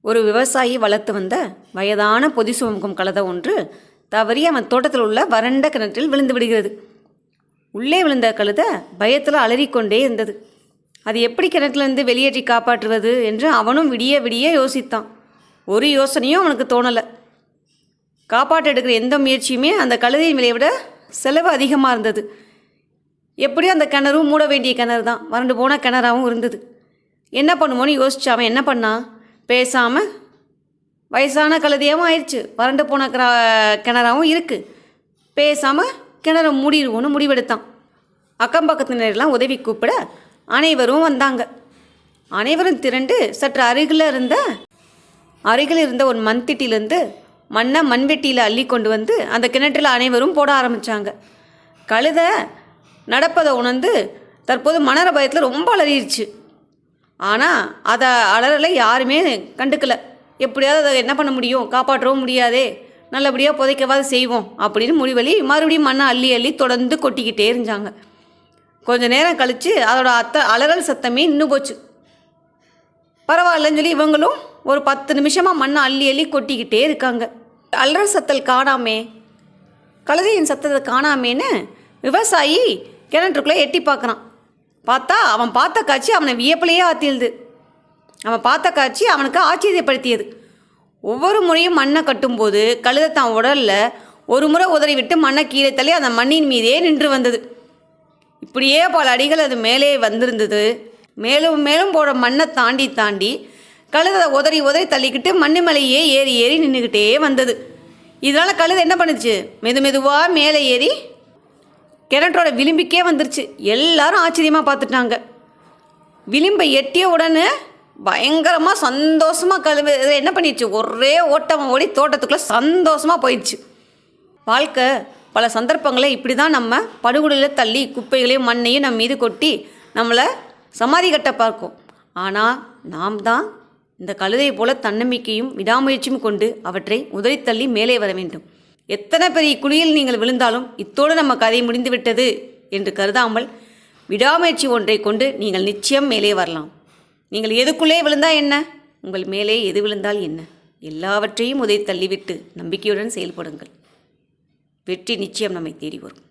ஒரு விவசாயி வளர்த்து வந்த வயதான பொதி சுமக்கும் கழுதை ஒன்று தவறி அவன் தோட்டத்தில் உள்ள வறண்ட கிணற்றில் விழுந்து விடுகிறது. உள்ளே விழுந்த கழுதை பயத்தில் அலறிக்கொண்டே இருந்தது. அது எப்படி கிணற்றிலிருந்து வெளியேற்றி காப்பாற்றுவது என்று அவனும் விடிய விடிய யோசித்தான். ஒரு யோசனையும் அவனுக்கு தோணலை. காப்பாற்ற எடுக்கிற எந்த முயற்சியுமே அந்த கழுதையின் விலையை விட செலவு அதிகமாக இருந்தது. எப்படியும் அந்த கிணறும் மூட வேண்டிய கிணறு தான், வறண்டு போன கிணறாகவும் இருந்தது. என்ன பண்ணுமோன்னு யோசிச்சு அவன் என்ன பண்ணான், பேசாமல் வயசான கழுதையாகவும் ஆயிடுச்சு, வறண்டு போன கிணறாகவும் இருக்குது, பேசாமல் கிணறு மூடிடுவோன்னு முடிவெடுத்தான். அக்கம் பக்கத்தினரெல்லாம் உதவி கூப்பிட அனைவரும் வந்தாங்க. அனைவரும் திரண்டு சற்று அருகில் இருந்த ஒரு மண்திட்டிலிருந்து மண்ணை மண்வெட்டியில் அள்ளி கொண்டு வந்து அந்த கிணற்றில் அனைவரும் போட ஆரம்பித்தாங்க. கழுதை நடப்பதை உணர்ந்து தற்போது மணர பயத்தில் ரொம்ப அலறிடுச்சு. ஆனால் அதை அலறலை யாருமே கண்டுக்கலை. எப்படியாவது அதை என்ன பண்ண முடியும், காப்பாற்றவும் முடியாதே, நல்லபடியாக புதைக்கவாது செய்வோம் அப்படின்னு முடிவழி மறுபடியும் மண்ணை அள்ளி அள்ளி தொடர்ந்து கொட்டிக்கிட்டே இருந்தாங்க. கொஞ்சம் நேரம் கழித்து அதோட அலறல் சத்தமே இன்னும் போச்சு. பரவாயில்லன்னு சொல்லி இவங்களும் ஒரு 10 நிமிஷமாக மண்ணை அள்ளி அள்ளி கொட்டிக்கிட்டே இருக்காங்க. அலறல் சத்தல் காணாமே, கழுதையின் சத்தத்தை காணாமேன்னு விவசாயி கிணற்றுக்குள்ளே எட்டி பார்க்குறான். பார்த்தா அவன் பார்த்த காட்சி அவனை வியப்பிலேயே ஆத்தியது. அவன் பார்த்த காட்சி அவனுக்கு ஆச்சரியப்படுத்தியது. ஒவ்வொரு முறையும் மண்ணை கட்டும்போது கழுதை தான் உடலில் ஒரு முறை உதறி விட்டு மண்ணை கீழே தள்ளி அந்த மண்ணின் மீதே நின்று வந்தது. இப்படியே பல அடிகள் அது மேலே வந்திருந்தது. மேலும் மேலும் போட மண்ணை தாண்டி தாண்டி கழுதை உதறி தள்ளிக்கிட்டு மண்ணு மேலேயே ஏறி ஏறி நின்றுக்கிட்டே வந்தது. இதனால் கழுதை என்ன பண்ணுச்சு, மெதுவாக மேலே ஏறி கிணற்றோட விளிம்பிக்கே வந்துருச்சு. எல்லாரும் ஆச்சரியமாக பார்த்துட்டாங்க. விளிம்பை எட்டிய உடனே பயங்கரமாக சந்தோஷமாக கழுதை என்ன பண்ணிடுச்சு, ஒரே ஓட்டமாக ஓடி தோட்டத்துக்குள்ளே சந்தோஷமாக போயிடுச்சு. வாழ்க்கை பல சந்தர்ப்பங்களை இப்படி தான் நம்ம படுகொலையில் தள்ளி குப்பைகளையும் மண்ணையும் நம்ம மீது கொட்டி நம்மளை சமாதி கட்ட பார்க்கும். ஆனால் நாம் தான் இந்த கழுதையை போல தன்னம்பிக்கையும் விடாமுயற்சியும் கொண்டு அவற்றை உதறி தள்ளி மேலே வர வேண்டும். எத்தனை பெரிய குழியில் நீங்கள் விழுந்தாலும் இத்தோடு நம்ம கதை முடிந்துவிட்டது என்று கருதாமல் விடாமுயற்சி ஒன்றை கொண்டு நீங்கள் நிச்சயம் மேலே வரலாம். நீங்கள் எதுக்குள்ளே விழுந்தால் என்ன, உங்கள் மேலே எது விழுந்தால் என்ன, எல்லாவற்றையும் உதறி தள்ளிவிட்டு நம்பிக்கையுடன் செயல்படுங்கள். வெற்றி நிச்சயம் நம்மை தேடி வரும்.